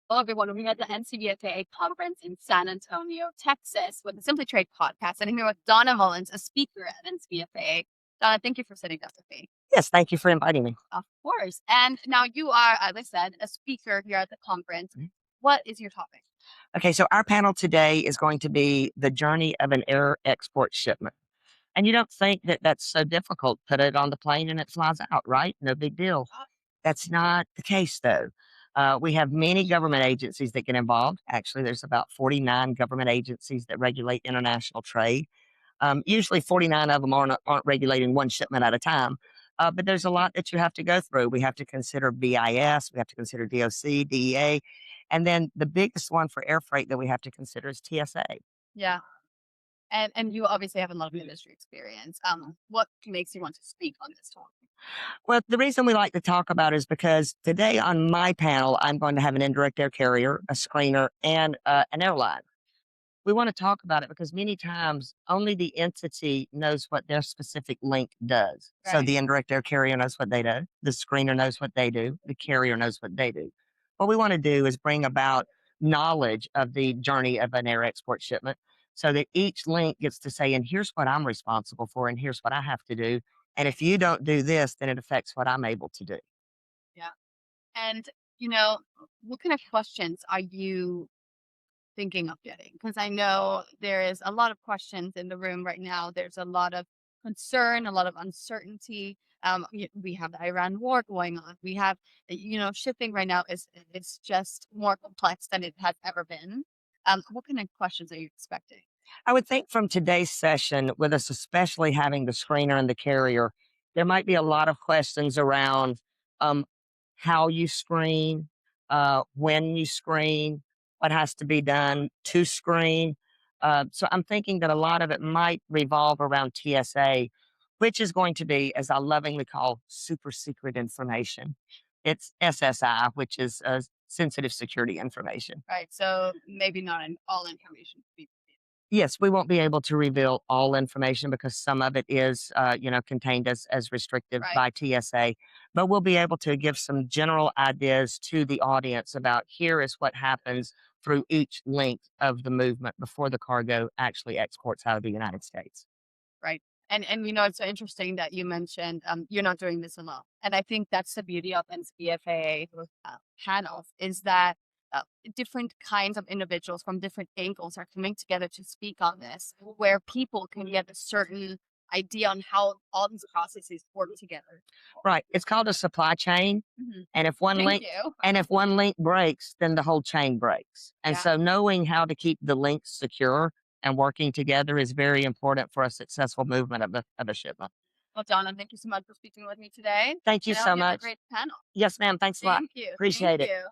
Hello, everyone. We're at the NCBFAA conference in San Antonio, Texas, with the Simply Trade podcast. And I'm here with Donna Mullins, a speaker at NCBFAA. Donna, thank you for sitting down with me. Yes, thank you for inviting me. Of course. And now you are, as I said, a speaker here at the conference. What is your topic? Okay, so our panel today is going to be the journey of an air export shipment. And you don't think that that's so difficult. Put it on the plane and it flies out, right? No big deal. That's not the case, though. We have many government agencies that get involved. Actually, there's about 49 government agencies that regulate international trade. Usually 49 of them aren't regulating one shipment at a time. But there's a lot that you have to go through. We have to consider BIS, we have to consider DOC, DEA, and then the biggest one for air freight that we have to consider is TSA. Yeah. And you obviously have a lot of industry experience. What makes you want to speak on this topic? Well, the reason we like to talk about it is because today on my panel, I'm going to have an indirect air carrier, a screener, and an airline. We want to talk about it because many times only the entity knows what their specific link does. So Right. the indirect air carrier knows what they do, the screener knows what they do, the carrier knows what they do. What we want to do is bring about knowledge of the journey of an air export shipment so that each link gets to say, and here's what I'm responsible for, and here's what I have to do. And if you don't do this, then it affects what I'm able to do. Yeah. And, you know, what kind of questions are you thinking of getting? Because I know there is a lot of questions in the room right now. There's a lot of concern, a lot of uncertainty. We have the Iran war going on. We have, shipping right now is just more complex than it has ever been. What kind of questions are you expecting? I would think from today's session, with us especially having the screener and the carrier, there might be a lot of questions around um, how you screen, when you screen, what has to be done to screen. So I'm thinking that a lot of it might revolve around TSA, which is going to be, as I lovingly call, super secret information. It's SSI, which is sensitive security information. Right. So maybe not all information. Yes, we won't be able to reveal all information because some of it is, contained as restrictive Right. by TSA, but we'll be able to give some general ideas to the audience about here is what happens through each link of the movement before the cargo actually exports out of the United States. Right. And it's so interesting that you mentioned you're not doing this alone. And I think that's the beauty of NCBFAA panels is that different kinds of individuals from different angles are coming together to speak on this, where people can get a certain idea on how all these processes work together. Right. It's called a supply chain. Mhm. And if one Thank link you. and if one link breaks, then the whole chain breaks. And Yeah. so knowing how to keep the links secure and working together is very important for a successful movement of a shipment. Well, Donna, thank you so much for speaking with me today. Thank you And I hope so you have a much. great panel. Yes, ma'am. Thanks a lot. Thank you. Thank Appreciate it. you.